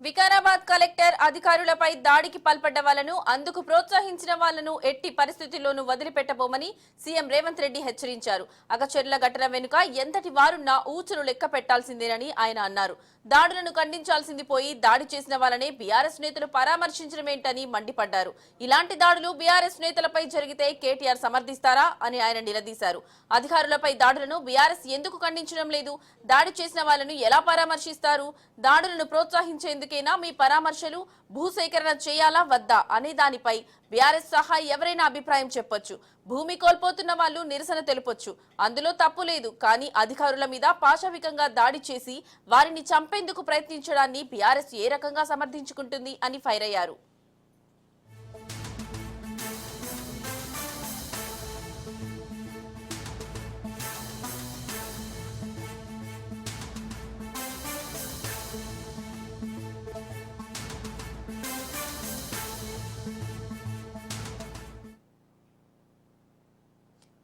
Vikarabad collector అధికారులపై దాడికి పాల్పడ్డ వాళ్లను అందుకు ప్రోత్సహించిన వాళ్లను ఎట్టి పరిస్థితుల్లోనూ వదిలిపెట్టబోమని సీఎం రేవంత్ రెడ్డి హెచ్చరించారు. అగచెర్ల ఘటన వెనుక ఎంతటి వారున్నా ఊచలు లెక్క పెట్టాల్సిందేనని ఆయన అన్నారు. దాడులను ఖండించాల్సింది పోయి దాడి చేసిన వాళ్లనే బీఆర్ఎస్ నేతలు పరామర్శించడమేంటని మండిపడ్డారు. ఇలాంటి దాడులు బీఆర్ఎస్ నేతలపై జరిగితే కేటీఆర్ సమర్థిస్తారా అని ఆయన నిలదీశారు. అధికారులపై దాడులను బీఆర్ఎస్ ఎందుకు ఖండించడం లేదు? దాడి చేసిన వాళ్లను ఎలా పరామర్శిస్తారు? దాడులను ప్రోత్సహించేందుకేనా మీ పరామర్శలు? భూసేకరణ చేయాలా వద్దా అనే దానిపై బీఆర్ఎస్ సహా ఎవరైనా అభిప్రాయం చెప్పొచ్చు. భూమి కోల్పోతున్న వాళ్ళు నిరసన తెలుపొచ్చు, అందులో తప్పు లేదు. కానీ అధికారుల మీద పాశవికంగా దాడి చేసి వారిని చంపేందుకు ప్రయత్నించడాన్ని బీఆర్ఎస్ ఏ రకంగా సమర్థించుకుంటుంది అని ఫైర్ అయ్యారు.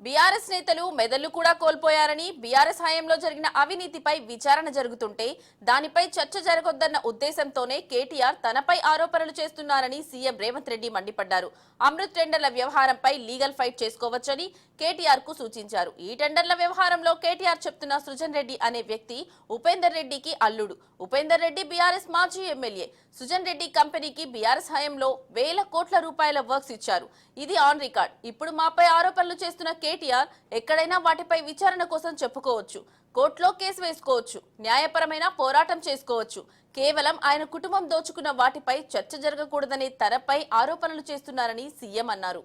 బీఆర్ఎస్ నేతలు మెదళ్లు కూడా కోల్పోయారని, బీఆర్ఎస్ హయాంలో జరిగిన అవినీతిపై విచారణ జరుగుతుంటే దానిపై చర్చ జరగొద్దన్న ఉద్దేశంతోనే కేటీఆర్ తనపై ఆరోపణలు చేస్తున్నారని సీఎం రేవంత్ రెడ్డి మండిపడ్డారు. అమృత్ టెండర్ల వ్యవహారంపై లీగల్ ఫైట్ చేసుకోవచ్చని కేటీఆర్ కు సూచించారు. ఈ టెండర్ల వ్యవహారంలో కేటీఆర్ చెప్తున్న సృజన్ రెడ్డి అనే వ్యక్తి ఉపేందర్ రెడ్డికి అల్లుడు. ఉపేందర్ రెడ్డి బీఆర్ఎస్ మాజీ ఎమ్మెల్యే. సుజన్ రెడ్డి కంపెనీకి బీఆర్ఎస్ హయాంలో వేల కోట్ల రూపాయల వర్క్స్ ఇచ్చారు. ఇది ఆన్ రికార్డ్. ఇప్పుడు మాపై ఆరోపణలు చేస్తున్న కేటీఆర్ ఎక్కడైనా వాటిపై విచారణ కోసం చెప్పుకోవచ్చు, కోర్టులో కేసు వేసుకోవచ్చు, న్యాయపరమైన పోరాటం చేసుకోవచ్చు. కేవలం ఆయన కుటుంబం దోచుకున్న వాటిపై చర్చ జరగకూడదనే తనపై ఆరోపణలు చేస్తున్నారని సీఎం అన్నారు.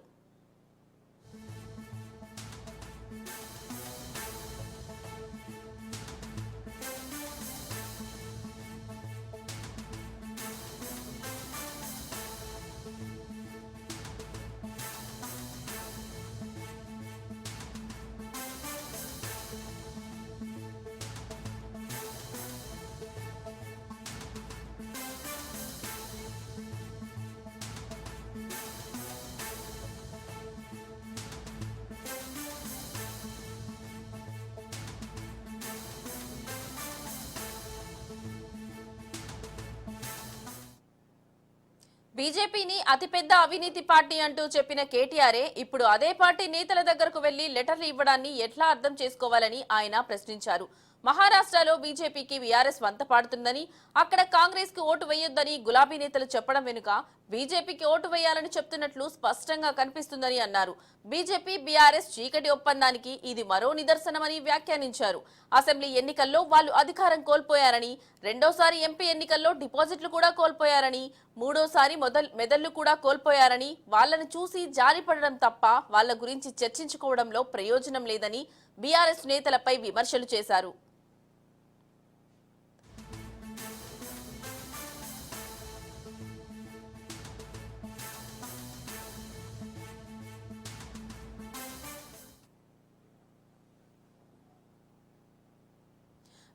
బీజేపీని అతిపెద్ద అవినీతి పార్టీ అంటూ చెప్పిన కేటీఆరే ఇప్పుడు అదే పార్టీ నేతల దగ్గరకు వెళ్లి లెటర్లు ఇవ్వడాన్ని ఎట్లా అర్థం చేసుకోవాలని ఆయన ప్రశ్నించారు. మహారాష్ట్రలో బీజేపీకి బీఆర్ఎస్ వంత పాడుతుందని, అక్కడ కాంగ్రెస్ కు ఓటు వేయొద్దని గులాబీ నేతలు చెప్పడం వెనుక బీజేపీకి ఓటు వేయాలని చెప్తున్నట్లు స్పష్టంగా కనిపిస్తుందని అన్నారు. బీజేపీ బీఆర్ఎస్ చీకటి ఒప్పందానికి ఇది మరో నిదర్శనమని వ్యాఖ్యానించారు. అసెంబ్లీ ఎన్నికల్లో వాళ్ళు అధికారం కోల్పోయారని, రెండోసారి ఎంపీ ఎన్నికల్లో డిపాజిట్లు కూడా కోల్పోయారని, మూడోసారి మెదళ్లు కూడా కోల్పోయారని, వాళ్లను చూసి జారిపడడం తప్ప వాళ్ల గురించి చర్చించుకోవడంలో ప్రయోజనం లేదని బీఆర్ఎస్ నేతలపై విమర్శలు చేశారు.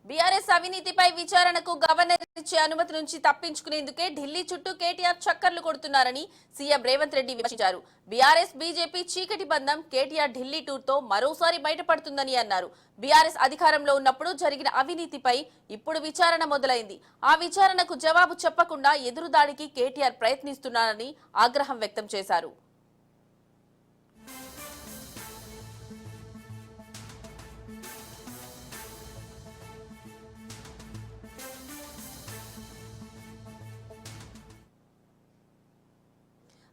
బీఆర్ఎస్ అవినీతిపై విచారణకు గవర్నర్ ఇచ్చే అనుమతి నుంచి తప్పించుకునేందుకే ఢిల్లీ చుట్టూ కేటీఆర్ చక్కర్లు కొడుతున్నారని సీఎం రేవంత్ రెడ్డి విమర్శించారు. బీఆర్ఎస్ బీజేపీ చీకటి బంధం కేటీఆర్ ఢిల్లీ టూర్ తో మరోసారి బయటపడుతుందని అన్నారు. బీఆర్ఎస్ అధికారంలో ఉన్నప్పుడు జరిగిన అవినీతిపై ఇప్పుడు విచారణ మొదలైంది. ఆ విచారణకు జవాబు చెప్పకుండా ఎదురుదాడికి కేటీఆర్ ప్రయత్నిస్తున్నారని ఆగ్రహం వ్యక్తం చేశారు.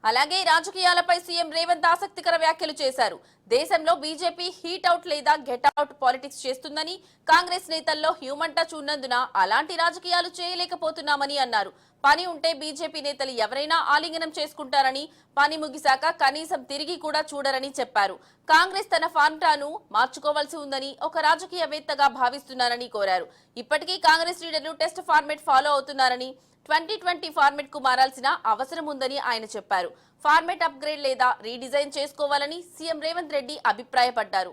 అలాగే రాజకీయాలపై సీఎం రేవంత్ ఆసక్తికర వ్యాఖ్యలు చేశారు. దేశంలో బీజేపీ హీట్ అవుట్ లేదా గెట్ అవుట్ పాలిటిక్స్ చేస్తుందని, కాంగ్రెస్ నేతల్లో హ్యూమన్ టచ్ ఉన్నందున అలాంటి రాజకీయాలు చేయలేకపోతున్నామని అన్నారు. పని ఉంటే బీజేపీ నేతలు ఎవరైనా ఆలింగనం చేసుకుంటారని, పని ముగిశాక కనీసం తిరిగి కూడా చూడరని చెప్పారు. కాంగ్రెస్ తన ఫార్ములాను మార్చుకోవాల్సి ఉందని ఒక రాజకీయవేత్తగా భావిస్తున్నారని కోరారు. ఇప్పటికీ కాంగ్రెస్ లీడర్లు టెస్ట్ ఫార్మేట్ ఫాలో అవుతున్నారని, 2020 ఫార్మేట్ కు మారాల్సిన అవసరం ఉందని ఆయన చెప్పారు. ఫార్మేట్ అప్గ్రేడ్ లేదా రీడిజైన్ చేసుకోవాలని సీఎం రేవంత్ రెడ్డి అభిప్రాయపడ్డారు.